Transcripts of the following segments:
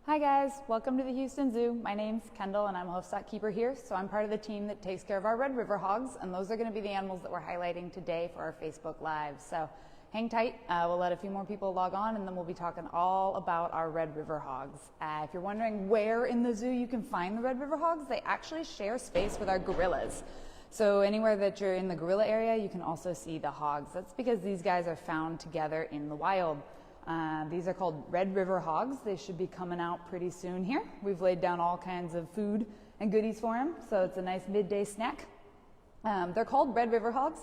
Hi guys, welcome to the Houston Zoo. My name's Kendall and I'm a host keeper here. So I'm part of the team that takes care of our Red River hogs, and those are going to be the animals that we're highlighting today for our Facebook Live. So hang tight, we'll let a few more people log on and then we'll be talking all about our Red River hogs. If you're wondering where in the zoo you can find the Red River hogs, they actually share space with our gorillas. So anywhere that you're in the gorilla area, you can also see the hogs. That's because these guys are found together in the wild. These are called Red River hogs. They should be coming out pretty soon here. We've laid down all kinds of food and goodies for them, so it's a nice midday snack. They're called Red River hogs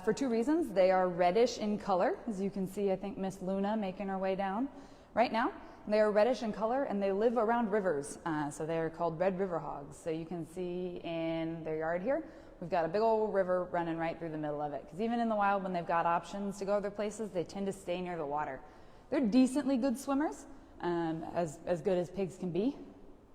for two reasons. They are reddish in color, as you can see. I think Miss Luna making her way down right now. They are reddish in color and they live around rivers, so they are called Red River hogs. So you can see in their yard here, we've got a big old river running right through the middle of it. Because even in the wild, when they've got options to go other places, they tend to stay near the water. They're decently good swimmers, as good as pigs can be.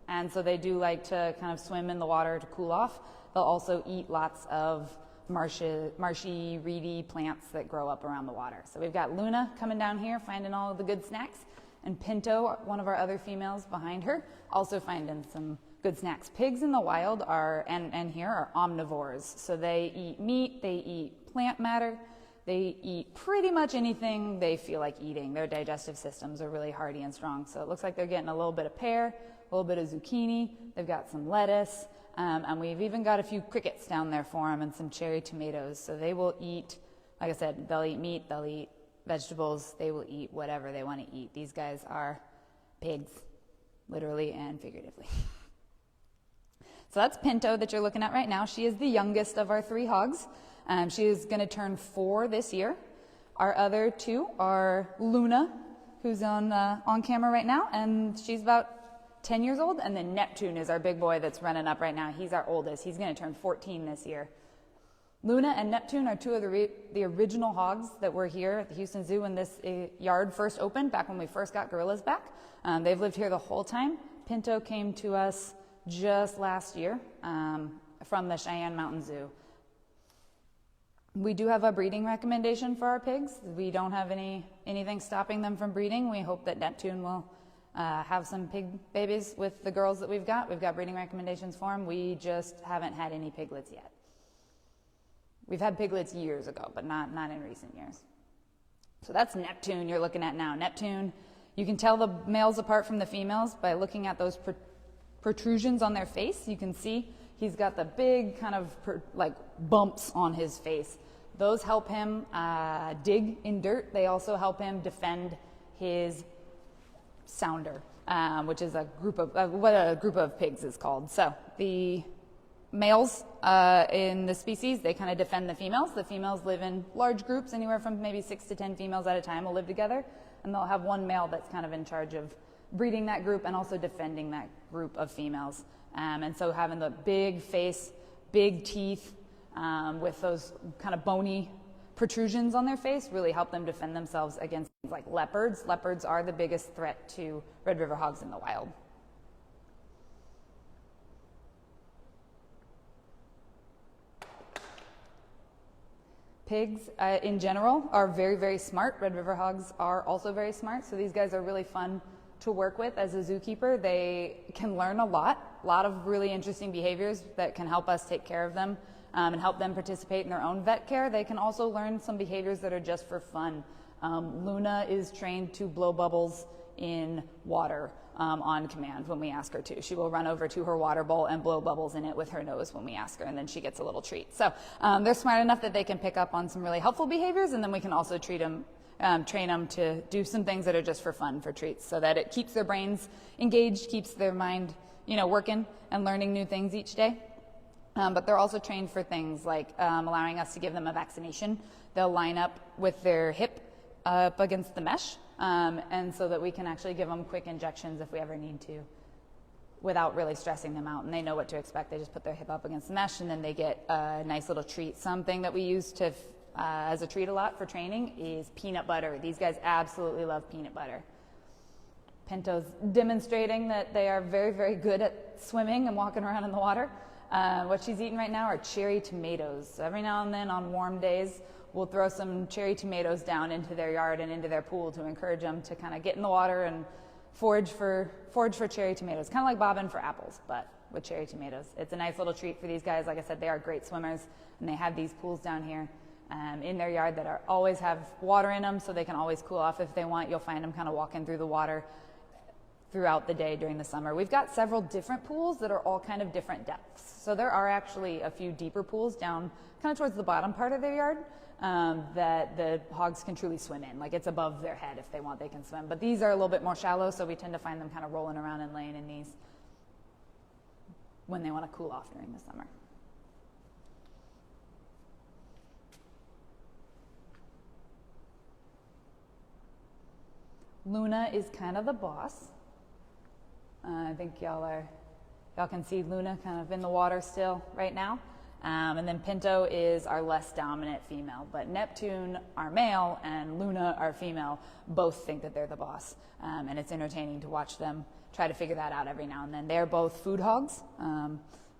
And so they do like to kind of swim in the water to cool off. They'll also eat lots of marshy, reedy plants that grow up around the water. So we've got Luna coming down here, finding all of the good snacks. And Pinto, one of our other females behind her, also finding some good snacks. Pigs in the wild and here are omnivores. So they eat meat, they eat plant matter, they eat pretty much anything they feel like eating. Their digestive systems are really hardy and strong. So it looks like they're getting a little bit of pear, a little bit of zucchini, they've got some lettuce, and we've even got a few crickets down there for them and some cherry tomatoes. So they will eat, like I said, they'll eat meat, they'll eat vegetables, they will eat whatever they want to eat. These guys are pigs, literally and figuratively. So that's Pinto that you're looking at right now. She is the youngest of our three hogs. She is going to turn 4 this year. Our other two are Luna, who's on camera right now, and she's about 10 years old. And then Neptune is our big boy that's running up right now. He's our oldest. He's going to turn 14 this year. Luna and Neptune are two of the original hogs that were here at the Houston Zoo when this yard first opened, back when we first got gorillas back. They've lived here the whole time. Pinto came to us just last year from the Cheyenne Mountain Zoo. We do have a breeding recommendation for our pigs. We don't have anything stopping them from breeding. We hope that Neptune will have some pig babies with the girls that we've got. We've got breeding recommendations for them. We just haven't had any piglets yet. We've had piglets years ago, but not in recent years. So that's Neptune you're looking at now. Neptune, you can tell the males apart from the females by looking at those protrusions on their face. You can see he's got the big kind of like bumps on his face. Those help him dig in dirt. They also help him defend his sounder, which is a group of what a group of pigs is called. So the males in the species, they kind of defend the females. The females live in large groups, anywhere from maybe 6 to 10 females at a time will live together, and they'll have one male that's kind of in charge of breeding that group and also defending that group of females. And so having the big face, big teeth, with those kind of bony protrusions on their face really help them defend themselves against things like leopards. Leopards are the biggest threat to Red River hogs in the wild. Pigs in general are very, very smart. Red River hogs are also very smart, so these guys are really fun to work with as a zookeeper. They can learn a lot of really interesting behaviors that can help us take care of them and help them participate in their own vet care. They can also learn some behaviors that are just for fun. Luna is trained to blow bubbles in water on command when we ask her to. She will run over to her water bowl and blow bubbles in it with her nose when we ask her, and then she gets a little treat. So they're smart enough that they can pick up on some really helpful behaviors, and then we can also train them to do some things that are just for fun, for treats, so that it keeps their brains engaged, keeps their mind, working and learning new things each day. But they're also trained for things like allowing us to give them a vaccination. They'll line up with their hip up against the mesh, and so that we can actually give them quick injections if we ever need to, without really stressing them out. And they know what to expect. They just put their hip up against the mesh, and then they get a nice little treat. Something that we use to as a treat a lot for training is peanut butter. These guys absolutely love peanut butter. Pinto's demonstrating that they are very, very good at swimming and walking around in the water. What she's eating right now are cherry tomatoes. So every now and then on warm days, we'll throw some cherry tomatoes down into their yard and into their pool to encourage them to kind of get in the water and forage for cherry tomatoes, kind of like bobbing for apples, but with cherry tomatoes. It's a nice little treat for these guys. Like I said, they are great swimmers, and they have these pools down here in their yard that always have water in them, so they can always cool off if they want. You'll find them kind of walking through the water throughout the day during the summer. We've got several different pools that are all kind of different depths. So there are actually a few deeper pools down kind of towards the bottom part of their yard that the hogs can truly swim in. Like it's above their head. If they want, they can swim. But these are a little bit more shallow, so we tend to find them kind of rolling around and laying in these when they want to cool off during the summer. Luna is kind of the boss. I think y'all can see Luna kind of in the water still right now. And then Pinto is our less dominant female, but Neptune, our male, and Luna, our female, both think that they're the boss. And it's entertaining to watch them try to figure that out every now and then. They're both food hogs.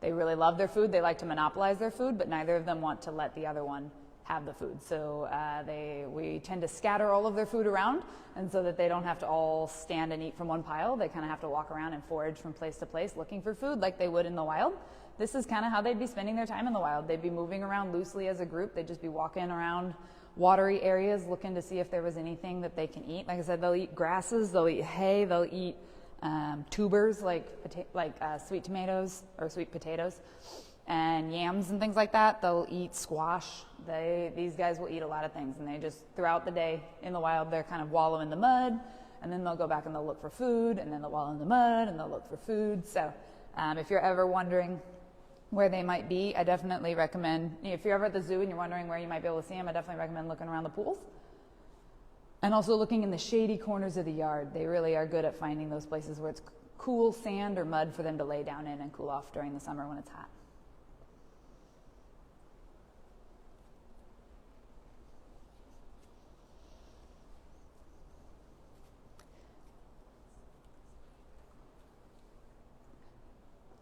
They really love their food. They like to monopolize their food, but neither of them want to let the other one have the food. So we tend to scatter all of their food around, and so that they don't have to all stand and eat from one pile. They kind of have to walk around and forage from place to place looking for food like they would in the wild. This is kind of how they'd be spending their time in the wild. They'd be moving around loosely as a group. They'd just be walking around watery areas looking to see if there was anything that they can eat. Like I said, they'll eat grasses, they'll eat hay, they'll eat tubers like sweet tomatoes or sweet potatoes and yams and things like that. They'll eat squash. These guys will eat a lot of things, and they just, throughout the day in the wild, they're kind of wallow in the mud, and then they'll go back and they'll look for food, and then they'll wallow in the mud and they'll look for food. So if you're ever wondering where they might be, I definitely recommend, if you're ever at the zoo and you're wondering where you might be able to see them, I definitely recommend looking around the pools. And also looking in the shady corners of the yard. They really are good at finding those places where it's cool sand or mud for them to lay down in and cool off during the summer when it's hot.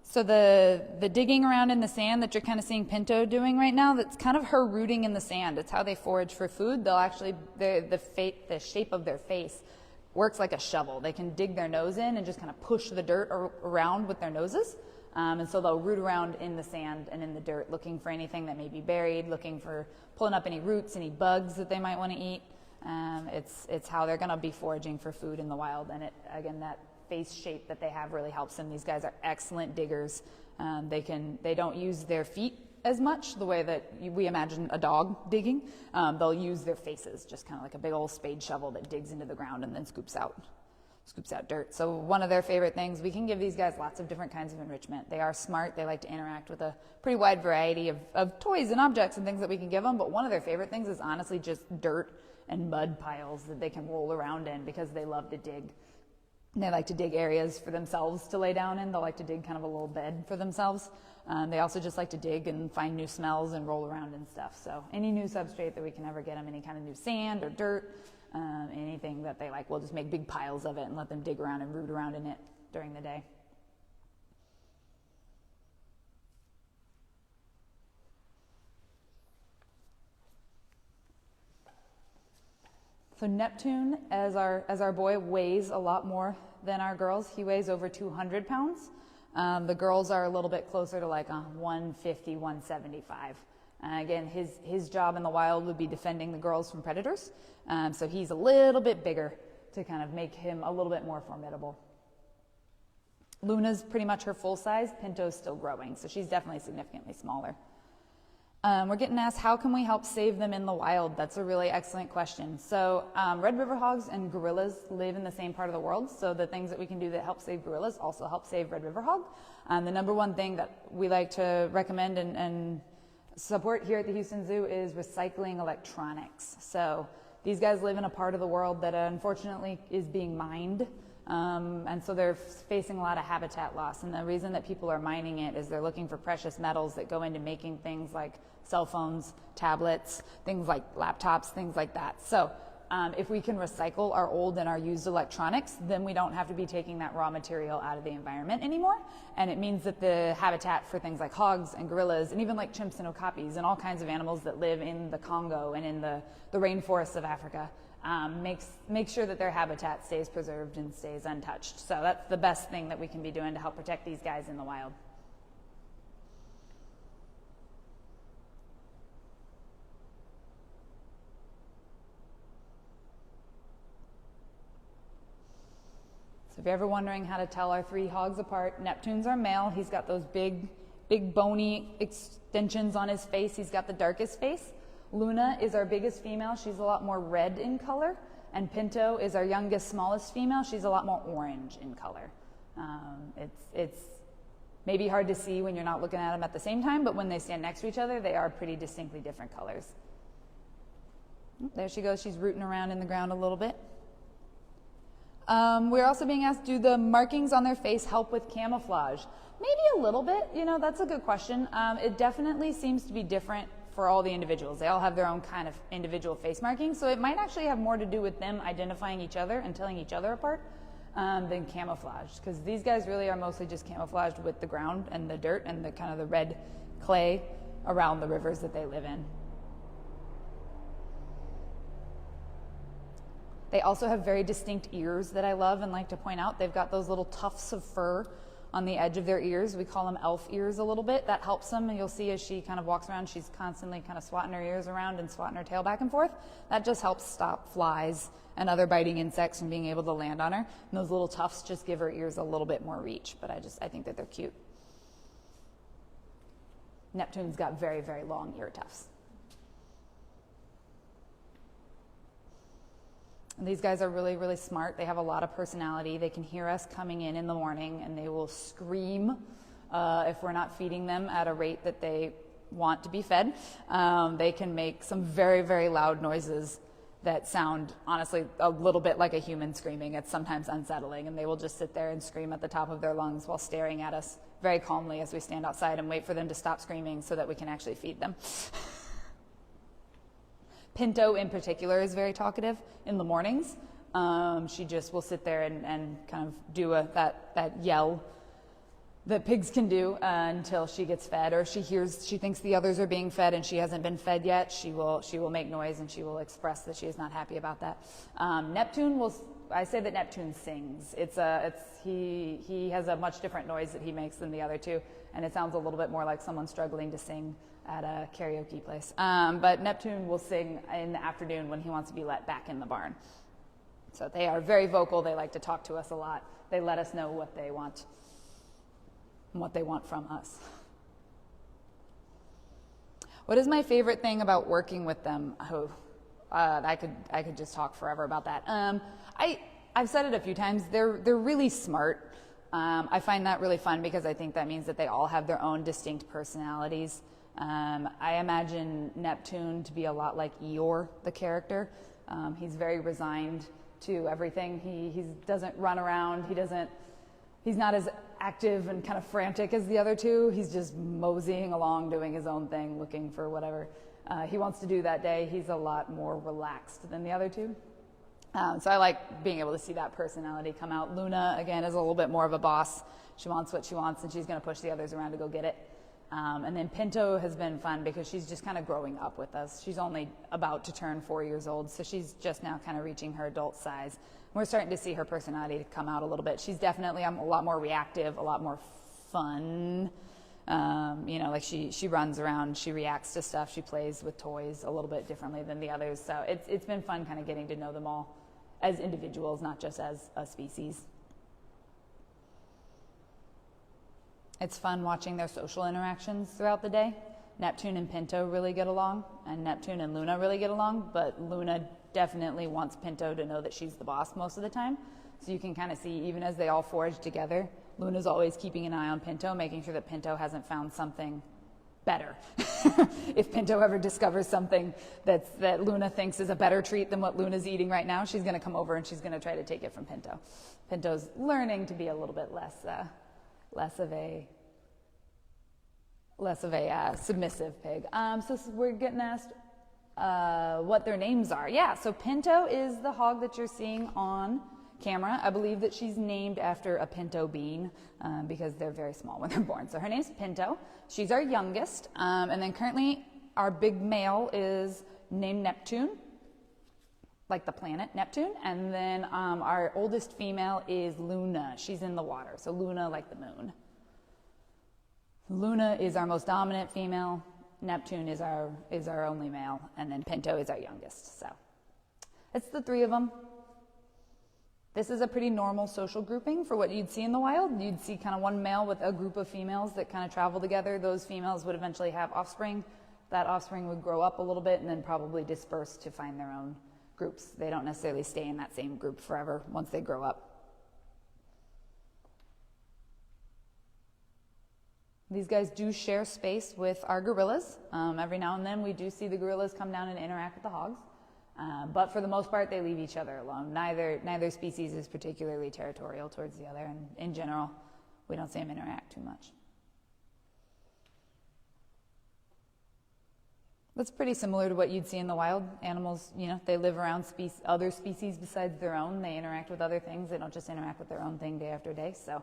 So the digging around in the sand that you're kind of seeing Pinto doing right now, that's kind of her rooting in the sand. It's how they forage for food. They'll actually, the shape of their face works like a shovel. They can dig their nose in and just kind of push the dirt around with their noses. And so they'll root around in the sand and in the dirt, looking for anything that may be buried, looking for pulling up any roots, any bugs that they might want to eat. It's how they're going to be foraging for food in the wild. And again, that face shape that they have really helps them. These guys are excellent diggers. They don't use their feet as much the way that we imagine a dog digging. They'll use their faces, just kind of like a big old spade shovel that digs into the ground and then scoops out dirt. So one of their favorite things, we can give these guys lots of different kinds of enrichment. They are smart. They like to interact with a pretty wide variety of toys and objects and things that we can give them. But one of their favorite things is honestly just dirt and mud piles that they can roll around in because they love to dig. They like to dig areas for themselves to lay down in. They'll like to dig kind of a little bed for themselves. They also just like to dig and find new smells and roll around and stuff. So any new substrate that we can ever get them, any kind of new sand or dirt, anything that they like, we'll just make big piles of it and let them dig around and root around in it during the day. So Neptune, as our boy, weighs a lot more than our girls. He weighs over 200 pounds. The girls are a little bit closer to like 150, 175. Again, his job in the wild would be defending the girls from predators. So he's a little bit bigger to kind of make him a little bit more formidable. Luna's pretty much her full size. Pinto's still growing, so she's definitely significantly smaller. We're getting asked, how can we help save them in the wild? That's a really excellent question. So red river hogs and gorillas live in the same part of the world, so the things that we can do that help save gorillas also help save red river hog. The number one thing that we like to recommend and support here at the Houston Zoo is recycling electronics. So these guys live in a part of the world that unfortunately is being mined. And so they're facing a lot of habitat loss. And the reason that people are mining it is they're looking for precious metals that go into making things like cell phones, tablets, things like laptops, things like that. So if we can recycle our old and our used electronics, then we don't have to be taking that raw material out of the environment anymore. And it means that the habitat for things like hogs and gorillas and even like chimps and okapis and all kinds of animals that live in the Congo and in the rainforests of Africa Make sure that their habitat stays preserved and stays untouched. So that's the best thing that we can be doing to help protect these guys in the wild. So if you're ever wondering how to tell our 3 hogs apart, Neptune's our male. He's got those big bony extensions on his face. He's got the darkest face. Luna is our biggest female. She's a lot more red in color. And Pinto is our youngest, smallest female. She's a lot more orange in color. It's maybe hard to see when you're not looking at them at the same time, but when they stand next to each other, they are pretty distinctly different colors. There she goes. She's rooting around in the ground a little bit. We're also being asked, do the markings on their face help with camouflage? Maybe a little bit. You know, that's a good question. It definitely seems to be different for all the individuals. They all have their own kind of individual face markings, so it might actually have more to do with them identifying each other and telling each other apart than camouflage, because these guys really are mostly just camouflaged with the ground and the dirt and the kind of the red clay around the rivers that they live in. They also have very distinct ears that I love and like to point out. They've got those little tufts of fur on the edge of their ears. We call them elf ears a little bit. That helps them, and you'll see as she kind of walks around, she's constantly kind of swatting her ears around and swatting her tail back and forth. That just helps stop flies and other biting insects from being able to land on her. And those little tufts just give her ears a little bit more reach, but I think that they're cute. Neptune's got very, very long ear tufts. And these guys are really, really smart. They have a lot of personality. They can hear us coming in the morning, and they will scream if we're not feeding them at a rate that they want to be fed. They can make some very, very loud noises that sound, honestly, a little bit like a human screaming. It's sometimes unsettling, and they will just sit there and scream at the top of their lungs while staring at us very calmly as we stand outside and wait for them to stop screaming so that we can actually feed them. Pinto in particular is very talkative in the mornings. She just will sit there and kind of do that yell that pigs can do until she gets fed, or she thinks the others are being fed and she hasn't been fed yet. She will make noise and she will express that she is not happy about that. I say that Neptune sings. He has a much different noise that he makes than the other two, and it sounds a little bit more like someone struggling to sing at a karaoke place. But Neptune will sing in the afternoon when he wants to be let back in the barn. So they are very vocal. They like to talk to us a lot. They let us know what they want and what they want from us. What is my favorite thing about working with them? I could just talk forever about that. I've said it a few times. They're really smart. I find that really fun because I think that means that they all have their own distinct personalities. I imagine Neptune to be a lot like Eeyore, the character. He's very resigned to everything. He doesn't run around. He's not as active and kind of frantic as the other two. He's just moseying along, doing his own thing, looking for whatever he wants to do that day. He's a lot more relaxed than the other two. So I like being able to see that personality come out. Luna, again, is a little bit more of a boss. She wants what she wants, and she's going to push the others around to go get it. And then Pinto has been fun because she's just kind of growing up with us. She's only about to turn 4 years old, so she's just now kind of reaching her adult size. We're starting to see her personality come out a little bit. She's definitely a lot more reactive, a lot more fun. Like she runs around, she reacts to stuff, she plays with toys a little bit differently than the others. So it's been fun kind of getting to know them all as individuals, not just as a species. It's fun watching their social interactions throughout the day. Neptune and Pinto really get along, and Neptune and Luna really get along, but Luna definitely wants Pinto to know that she's the boss most of the time. So you can kind of see, even as they all forage together, Luna's always keeping an eye on Pinto, making sure that Pinto hasn't found something better. If Pinto ever discovers something that Luna thinks is a better treat than what Luna's eating right now, she's going to come over and she's going to try to take it from Pinto. Pinto's learning to be a little bit less of a submissive pig. So we're getting asked what their names are. Yeah, so Pinto is the hog that you're seeing on camera. I believe that she's named after a pinto bean because they're very small when they're born. So her name's Pinto. She's our youngest. And then currently our big male is named Neptune. like the planet Neptune, and then our oldest female is Luna. She's in the water, so Luna like the moon. Luna is our most dominant female. Neptune is our only male, and then Pinto is our youngest. So it's the three of them. This is a pretty normal social grouping for what you'd see in the wild. You'd see kind of one male with a group of females that kind of travel together. Those females would eventually have offspring. That offspring would grow up a little bit and then probably disperse to find their own groups. They don't necessarily stay in that same group forever once they grow up. These guys do share space with our gorillas. Every now and then we do see the gorillas come down and interact with the hogs. But for the most part, they leave each other alone. Neither species is particularly territorial towards the other, and in general, we don't see them interact too much. That's pretty similar to what you'd see in the wild. Animals, they live around other species besides their own. They interact with other things. They don't just interact with their own thing day after day. So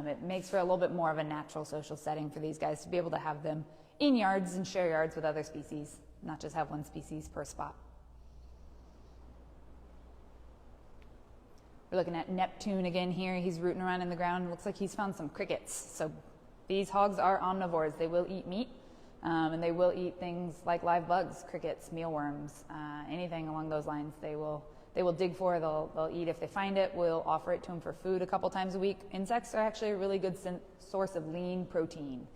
it makes for a little bit more of a natural social setting for these guys to be able to have them in yards and share yards with other species, not just have one species per spot. We're looking at Neptune again here. He's rooting around in the ground. It looks like he's found some crickets. So these hogs are omnivores. They will eat meat. And they will eat things like live bugs, crickets, mealworms, anything along those lines. They will dig for. They'll eat if they find it. We'll offer it to them for food a couple times a week. Insects are actually a really good source of lean protein.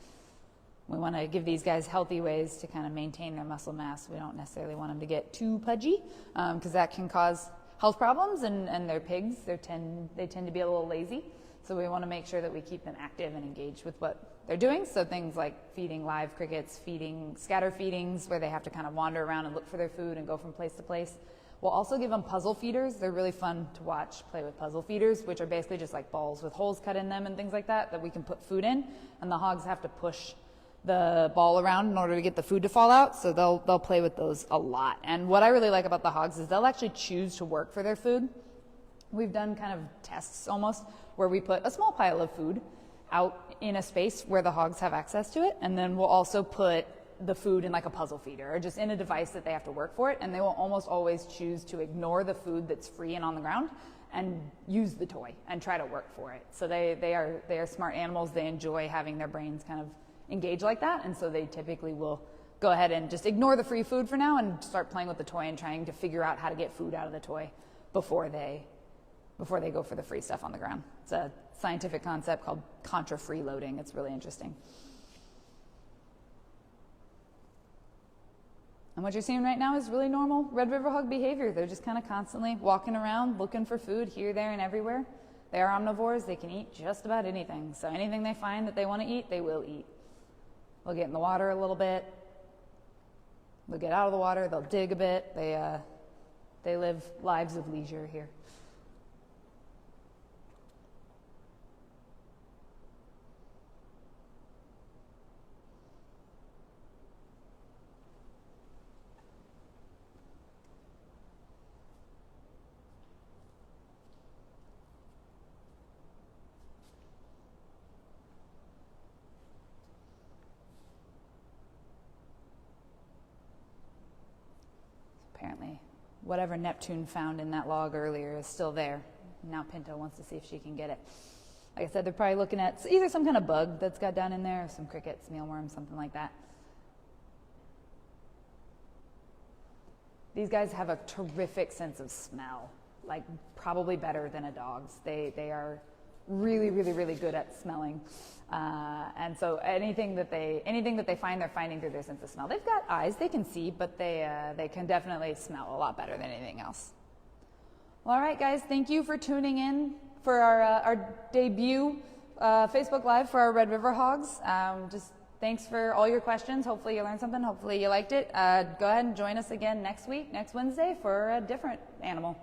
We want to give these guys healthy ways to kind of maintain their muscle mass. We don't necessarily want them to get too pudgy because that can cause health problems. And they're pigs. They tend to be a little lazy. So we want to make sure that we keep them active and engaged with what they're doing. So things like feeding live crickets, feeding scatter feedings where they have to kind of wander around and look for their food and go from place to place. We'll also give them puzzle feeders. They're really fun to watch play with puzzle feeders, which are basically just like balls with holes cut in them and things like that we can put food in. And the hogs have to push the ball around in order to get the food to fall out. So they'll play with those a lot. And what I really like about the hogs is they'll actually choose to work for their food. We've done kind of tests almost where we put a small pile of food out in a space where the hogs have access to it, and then we'll also put the food in like a puzzle feeder or just in a device that they have to work for it, and they will almost always choose to ignore the food that's free and on the ground and use the toy and try to work for it. So they are smart animals. They enjoy having their brains kind of engaged like that, and so they typically will go ahead and just ignore the free food for now and start playing with the toy and trying to figure out how to get food out of the toy before they go for the free stuff on the ground. It's a scientific concept called contra-freeloading. It's really interesting. And what you're seeing right now is really normal Red River hog behavior. They're just kind of constantly walking around looking for food here, there, and everywhere. They are omnivores. They can eat just about anything. So anything they find that they want to eat, they will eat. They'll get in the water a little bit. They'll get out of the water. They'll dig a bit. They live lives of leisure here. Apparently, whatever Neptune found in that log earlier is still there. Now Pinto wants to see if she can get it. Like I said, they're probably looking at either some kind of bug that's got down in there, or some crickets, mealworms, something like that. These guys have a terrific sense of smell, like probably better than a dog's. They are really, really, really good at smelling. And so anything that they find, they're finding through their sense of smell. They've got eyes, they can see, but they can definitely smell a lot better than anything else. Well, all right, guys, thank you for tuning in for our debut Facebook Live for our Red River Hogs. Just thanks for all your questions. Hopefully you learned something. Hopefully you liked it. Go ahead and join us again next week, next Wednesday, for a different animal.